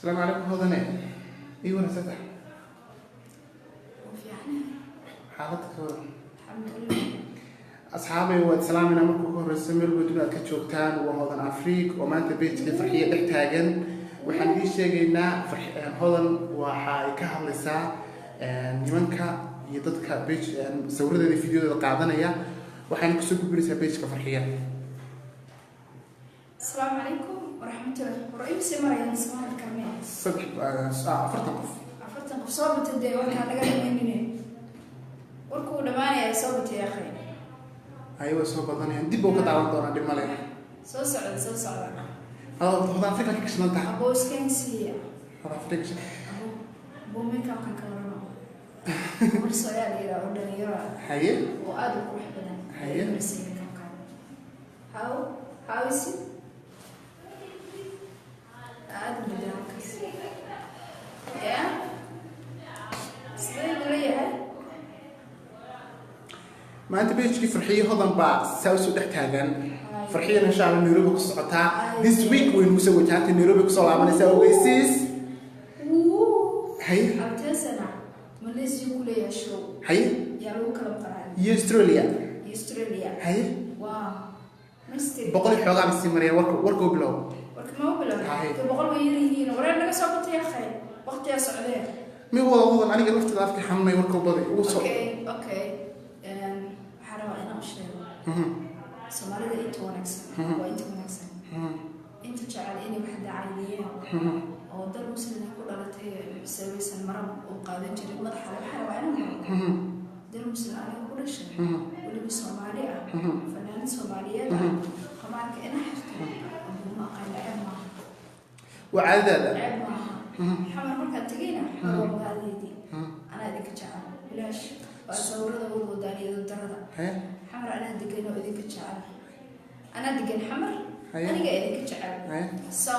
السلام عليكم هضناء. ايوه انا ساتح. وفي عنها حالتك الحمد لله. اصحابي وسلامنا markuu ku horeysay meel guud aad ka joogtaan waa hodan Afrika oo maanta beedka farxiye dhex taagan waxaan idin sheegaynaa hodan waxa ay ka hadlaysaa nimanka iyo dadka beej sawiradeeda fiidiyoda qaadanaya waxaan ku soo gudbinaysaa beejka farxiye. السلام عليكم ورحمة الله ورئيس مريم اسمها الكرمية. صدق أفرتقف. أفرتقف صوبت الدي وكان لقى مني. وركو دماني صوبت يا أخي. أيوة صوبت أنا عندي بوقت على طول عندي مالك. سو سعد. هذا فكرة كيش ننتهي. أبو سكنسية. هذا فكرة كيش. أبو ميكا كان كلامه. ورسوا يا ليرا ودنيا. هيا. وأدو روح بدن. هيا. How is it? Yeah. ما أنت بيجي فرحية هذا بقى سوسو دحتاجن فرحية إن شاء الله نيروبي قصتها this week وين مسوي تانت نيروبي قصة عمل نسوي سيس هاي أبتسنا ماليزيا كلها شو هاي يا لو كلام قرآن أستراليا هاي واو مستري بقول حوالي مستي مريا وركو بلو ما هو بلو بقول ويريهين ورا نقص وقت يا أخي وقت يا سعودية مي هو أنا قلت ذلك حمي وركو بدي أوكي حرام أنا مش سومالي ده أنت ونكسن وأنت ونكسن أنت جعل إني واحدة عائلية أو ضل مسلم يقول على تسوي سن مرة وقادم جريب مضحى حرام أنا ضل مسلم على كل شيء واللي بسومالية فنان سومالية خمارك أنا حفتي ما قال عيب معها وعادة عيب معها حمر مركز تجينا حمر وقادي دي أنا ذيك جعل بلاش وأصور ذا وضو داني ذا الدرجة حمر أنا دقينا وذيك جعل أنا دقين حمر أنا جاي ذيك جعل سو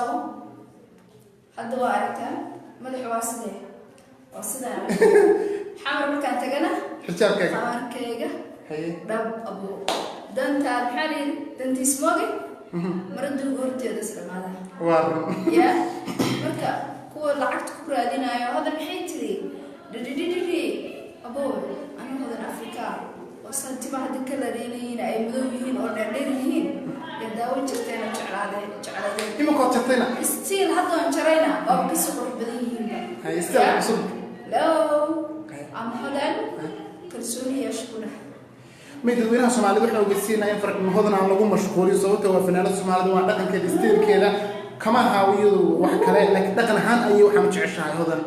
هذا واركان مدح واسدة واسدة حمر مركز تجينا حجاب كيكة حمر كيكة دب أبو دنت الحالي دنت سموجي مرد الورد هذا سلام هذا وارو يا مركز هو لعقت كبرى دينا يا هذا الحيتري دي أبو أنا هذا أفريقيا وصلت مع ذكر الذين أي مذوبين أو نادرين يداوي جرتنا جعل إما قد جرتنا ستيل هذا انشرينا أو كسر بديهين هاي استلم صب لو أم هذا كرسوني يشكونه ميدوينها سومالي وحنا وجسينا ينفرق من هذا على لقوم مشغولي صوته وفنانات سومالي وعندنا كده ستيل كده كما هاويو وحكلا لكن دقن هان أي وحنا متعشها هذا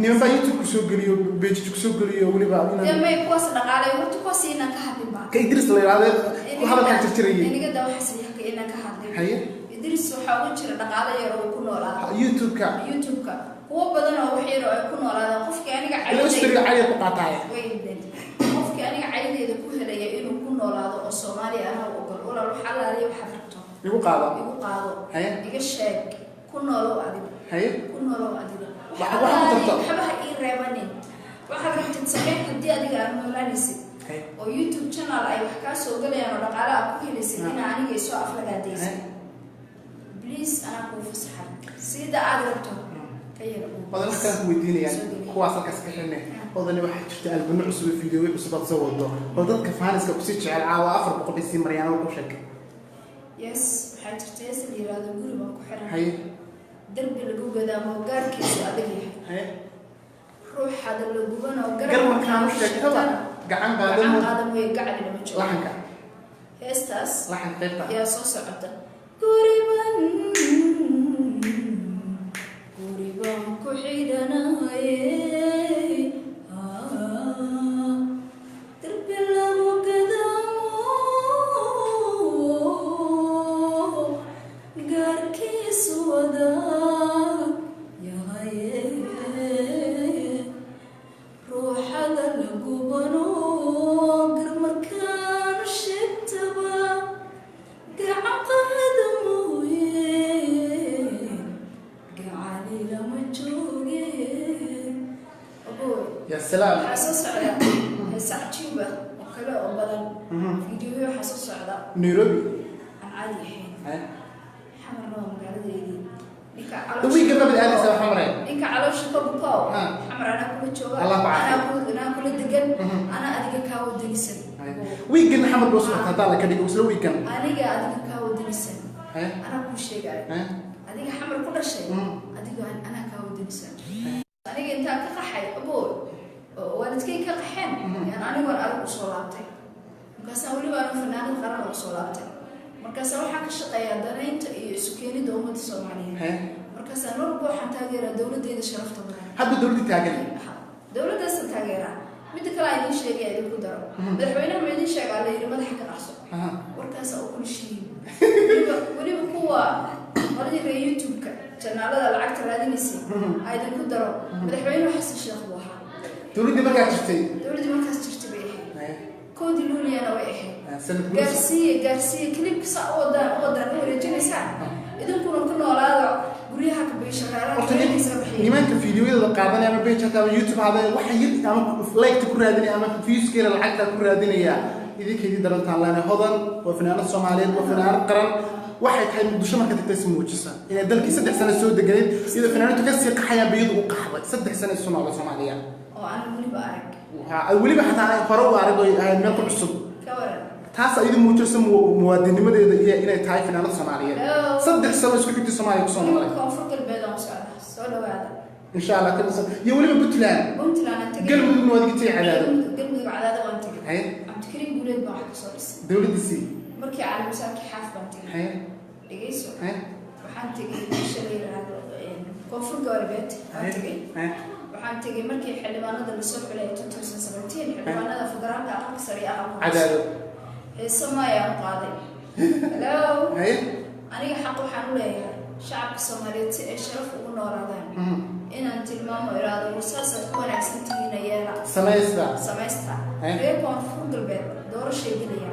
نيم بايتو كسوغريو بيجي كسوغريو ولي بابنا دم يقوس دقاله ورتو كوسينا كحدبا كيدرس لا هذا waxa la tirtiriyay iniga daw xasiya ka ina ka hadlay haye idris waxa uu jira dhaqaale yar oo ku noolaa youtube-ka kuwa badan oo wax yar oo ay ku noolaadaan qofkii aniga cayay ku qaatay qofkii aniga cayadeeda ku helaya inuu ku noolaado oo Soomaali ah oo gol walaal waxa la leeyahay waxa rabto igu qaado haye iga sheeg ku nooloo adiga haye ku nooloo adiga waxa reebanin waxa rabtid sameey hadii adiga aan noolaanaysid oo YouTube channel ay wax ka soo galayaan dhaqaale ku helaysid in aniga soo aflagaadaysid please ana ku fasaxay sida aad rabto kayra badan ka weydiinayaan kuwaas ka saxinay odani waxa jirta albano cusub fiidiyoo cusub soo wado oo dadka faaniska ku sii jecel caawa 400 maryan oo ku sheegay yes waxa jirta isla yiraahdo guriga ku xiran haye درب الجوجدا موجار كيس أدقي روح هذا الجوجنا وقرب كانوا شكلها قعن هذا مو يقعد لما تشوف لحن كان هستاس لحن قطع يا صوص عبده قريبا كحيدنا درب الجوجدا قار كيس ودا يا سلام حاسس على ساعتيبة وكلا وبدن فيديو حاسس على نيروبي عادي الحين حمر نوم قال لي دوي قبل الآن سوى حمرين إنك على شكل بقاو حمر أنا كل شوى أنا كل دقن أنا أديك كاو دنيسن ويكن حمر بوسط هذا لك أديك وسلو ويكن أنا أديك كاو دنيسن أنا كل شيء قال أديك حمر كل شيء أديك أنا كاو دنيسن أنا أنت كقحي أبوي والدكي كقحين يعني أنا وأنا وصلاتي markaas wali waan fanaanad qaran oo soo laabtay markaas waxa ka shaqeeya danaynta iyo suuqyada dowladda Soomaaliyeed markaas aan walba waxaan taageeraa dowladeeda sharafta badan hadda dowladda taagan dowladdaas taageera mid kale ay sheegay ay ku daro madaxweynaha ma idin sheegay la yiri madaxa ka qarso warkaas oo ku shii waliba kuwa qolada YouTube-ka channelada lacagta raadinaysa ay idin ku daro madaxweynaha Xasan Sheekh waxa dowladda markaa jirtay كود لوني أنا وإيه قارسية كليب كسا أودا ورجينيسا إذا كنا على قريها كبيش غيرها نيمان كفيديو إذا قاعدين أنا بيتش هذا يوتيوب هذا واحد أنا لايك تكون هذيني أنا فيوز كير الحاجة تكون هذيني إذا كذي درنت على أنا هذا وفنان الصوماليين وفنان القرن واحد هاي مدوش ما كنت تسمع وجسا إذا دلك 6 سنة سود جديد إذا فنان تكسر كحياة بيض وقحوة 6 سنة الصومال الصومالية أنا مولي بارك ولي حتى فروا عرضوا هاي من الصب تاس أيضا موجسم موادين مدة هي إلى تاي فنان الصومالية صدق سوى سكوت الصومالية كصومالية كونفرق البلد سؤال هذا إن شاء الله كل صب يولي من بتلان أنت قلب من وادي تي على هذا قلب على هذا وأنت هاي عم تكريم بولد ما حد صارس دولة السي مركي على مساك حاف بنتي هاي لقيسو هاي وحنتي شغل هذا كونفرق البلد هاي waxaan tagay markii xildhibaanada la soo xulay 2017 xildhibaanada federaalka aqalka sare ah cadaalad ee Soomaaliya qaaday hello hay aniga xaq waxaan u leeyahay shacabka Soomaaliyeed si ay sharaf ugu noolaadaan inaan tilmaamo iraado wasaasad ku wanaagsan tihiin yeela samaysta reer koonfur galbeed doorasho gelaya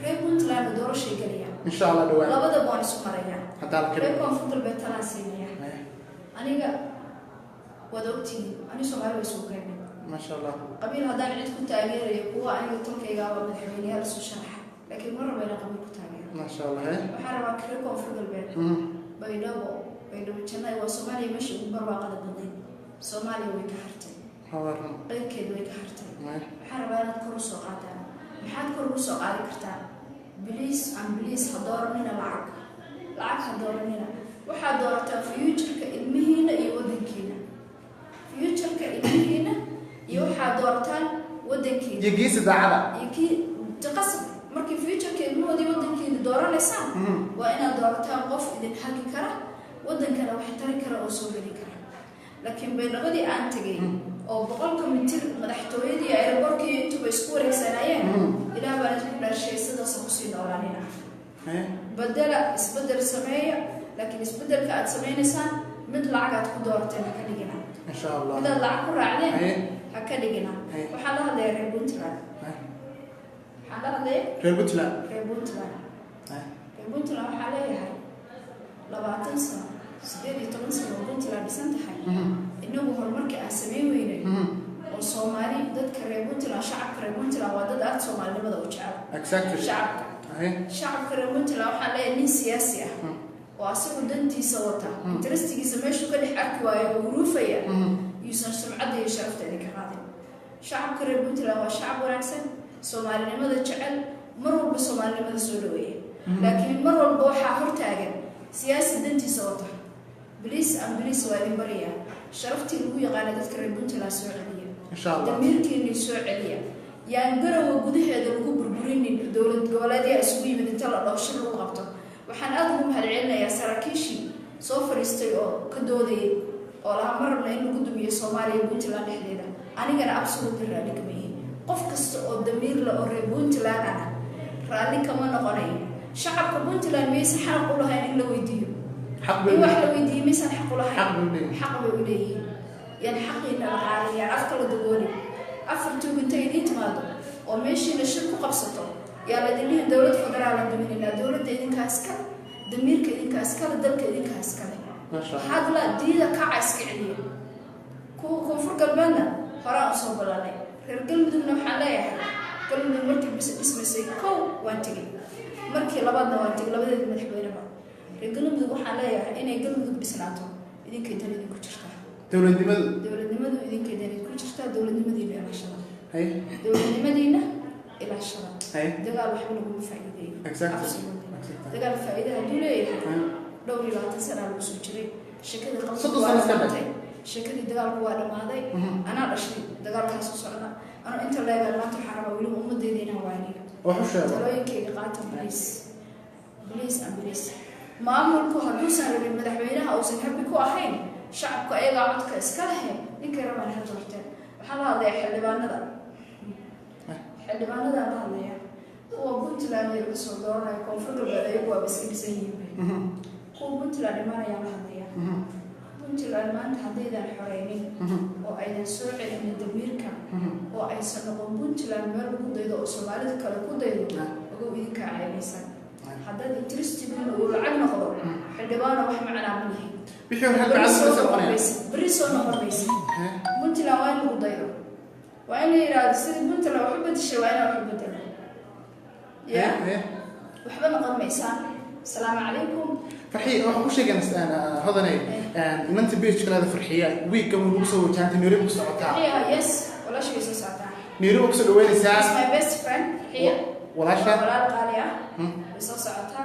reer Puntland doorasho gelaya insha Allah dhawaan labada baan isku maraya hadaa reer koonfur galbeed talaan siinaya aniga ودوتي أنا سؤال وسوكين ما شاء الله قبيل هذا عيد كنت أجير يقوى أنا تركي جاب مدحمين يا رسول شرح لكن مرة بين قبيل كنت أجير ما شاء الله وحرم أكلكم في البيت بينه كنا وصومالي مش برا قد بدين صومالي ويكهرتين حوارنا غير كده ويكهرتين حرم أنا كروس قاعدة محد كروس قاعدة كرتان بليس عن بليس حضارنا العك حضارنا وحضارته فيوتشر كإلمهنا يوديكينا فيوتشرka ilmihiina iyo waxa doortaan wadankeena yagiis daacada yaki taqasab markii future-ka ilmoodi wadankeena dooranaysan waa inaad doortaan qof idin hagi kara wadankana wax tari kara oo soo gali kara laakiin baynabadii aan tagay oo 100 mitir madaxtooyadii aeroportkii intuu isku wareegsanayeen ilaa baan isku dharshay sidaas ku sii noolaanina isbedel sameeya laakiin isbedelka aad sameynaysan mid lacag aad ku doorteen ka dhigina إن شاء الله إذا لعك راعدين هكذا جينا وحلا هذا ريبونتلان حلا هذا ريبونتلان وحلا هاي لبعتين سنة سديري 8 سنة ريبونتلان بسنت حي إنه هو المركز أسميه وينه والصومالي ضد ريبونتلان شعب ريبونتلان وضد أرض صومالي ما ده شعب شعب ريبونتلان وحلا إني سياسية وأصله دنتي صوتها ترستي سماشو كل حكوا وروفيا يسون سمعة شرفت إنك هذا شعب كريم بنتلا وشعب ورانسن سومالي لماذا شعل مروا بسومالي لماذا سولوية لكن مروا البوحة هرتاجن سياسة دنتي صوتها بليس أم بليس وادي بريا شرفتي هو غالدة كريم بنتلا سعودية إن شاء الله دميرك إني سعودية يعني قروا وجوده هذا الجبر بريني دولة جوالدي أسوي من تلا الله شر وغبطه waxaan aad ugu mahadcelinayaa saraakiishii soo fariistay oo ka dooday oo la marna in lagu dumiyo Soomaaliya Puntland dhexdeeda anigana absolutely raali kama yihiin qof kasta oo damiir la oo reer Puntland ah raali kama noqonayo shacabka Puntland meesha xaq u lahayn in la weydiiyo xaq wax la weydiiyo meesha xaq u lahayn xaq bay u leeyihiin yani xaqina la qaaliyo afka la dabooli afartu intay idin timaado oo meeshii la shir ku qabsato يا لدينا دولة فدرالة دمينا دولة إذن كاسكا دميرك إذن كاسكا دلك إذن كاسكا ما شاء الله هذا لا ديدا كعسك عليه كفر قلبنا فراء صوب الله القلب دمنا محلايا قلب مركب بس اسم سيكو وانتقي مركي لبادنا وانتقي لبادنا مدحبينا galmudug waxaan leeyahay inay galmudug dhisnaato idinkeedan idinku jirtaa dowladnimadu idinkeedan idinku jirtaa dowladnimadiina ilaashada dowladnimadiina ilaashada dagaal waxba laguma faa'iideeyo dagaal faa'iido hadduu leeyahay dhowr iyo 20 sano lagu soo jiray sheekadii dagaalku waa dhamaaday anaa dhashay dagaalkaas u socda anoo inta leeyahay maanta waxaan rabaa weli ummaddeeda inaan waaniyo talooyinkayga qaata please maamulku hadduusan rabin madaxweynaha uusan habi ku ahayn shacabku ayagaa codka iska lehe ninkay rabaan ha doorteen waxaan la hadlayaa xildhibaanada la hadlaya kuwa puntland ee laga soo dooranaya koonfur galbeed ayagu waaba iska dhisan yihiin kuwa puntland imaanayaan la hadlaya puntland maanta haddaydan xoreynin oo aydan soo celinin damiirka oo aysan noqon puntland meel lagu daydo oo soomaalida kale ku daydo ogow idinkaa ceebaysan haddaad interestigiin uu lacag noqdo xildhibaana wax macnaa ma lihin beri soo noqon maysa puntland waa in lagu daydo waa in la yidhaahdo sidii puntland wax u bedeshay waa inaa wax u bedelo ya waxba noqon maysaan السلام عليكم فرحية waxaan ku sheegaynaa hodanay inta beach kala farxiya week kan uu soo wajaantay Nairobi ku socotaa yes wala shay soo socotaa Nairobi ku soo dhaweynaysaa my best friend here wala qaaliya soo socotaa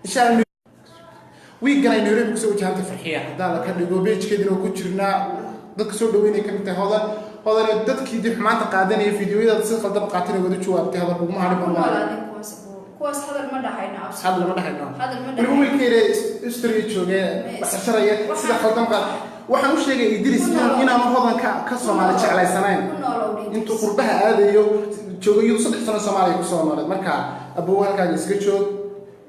insha Allah week kan Nairobi ku soo wajaantay farxiya hadaa la ka dhigo beach keedina ku jirnaa dadka soo dhaweynay ka mid tahay hodan dadkii dib maanta qaadanaya fiidiyoyada si qaldan qaatina wada jawaabtay hadal ugu mahad baan kuwaas hadal ma dhaxayna hadal ma dhaxayna wiilkeeda history joogay waxsharaya sida qaldan waxaan u sheegay Idris inaan hodan ka Soomaali jeclaysanayn intuu qurbaha aadayo joogay 3 sano Soomaali ku soo noolay marka abuu halkaan iska joog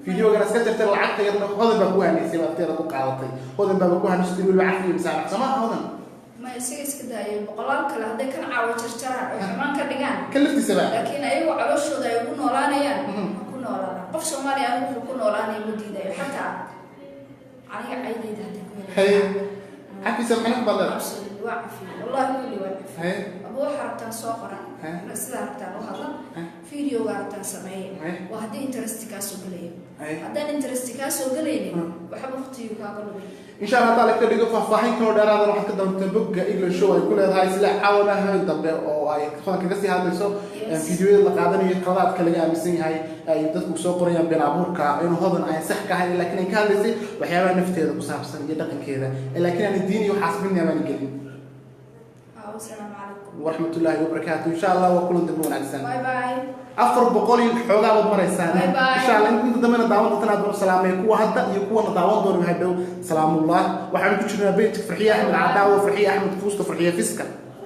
fiidiyooga iska jartay lacagta yar hodan baa ku hanaysay waqtiga ku qaadatay hodan baa ku hanaysay wili wacdi misaal sama hodan ma iska daayay boqolaal kale haday kan caawo jarjaraan oo xumaan ka dhigaan kaliftiisa laakiin ayagu calooshooda ay ugu noolaanayaan qof Soomaali ah wuxuu ku noolaanay mudiiday xataa aniga caydayda hadda ku hay xafisa maxay badan waafi wallahi kulli waafi hay abu xartan soo qoran sida hartan oo hadla video waartan sameeyay waa hadii interest ka soo galay haddaan interest ka soo galaynin waxa waqtiga ka qalbay in sha Allah taala ka dhigo faahfaahin kale dheeraad ah waxa ka dambeeyay bogga English show ay ku leedahay sila caawinaha dambe oo ay qofka kaga sii hadlayso fiidiyoyada la qaadanayo qadaad kale laga aaminsan yahay ay dadku soo qorayaan been abuurka in hodan ay sax ka ahayn laakiin ay ka hadlaysay waxyaabaha nafteeda ku saabsan iyo dhaqankeeda laakiin aan diin iyo xasbinna aan gelin السلام عليكم ورحمة الله وبركاته إن شاء الله وكل دبون أحسن باي باي أفر بقولي حوجا ومريسان إن شاء الله أنت ضمن دعوة تنادر السلام يكون هذا يكون دعوة دور بهدو سلام الله وحنا كنا بيت فرحية أحمد عداوة فرحية أحمد فوسط فرحية فيسكا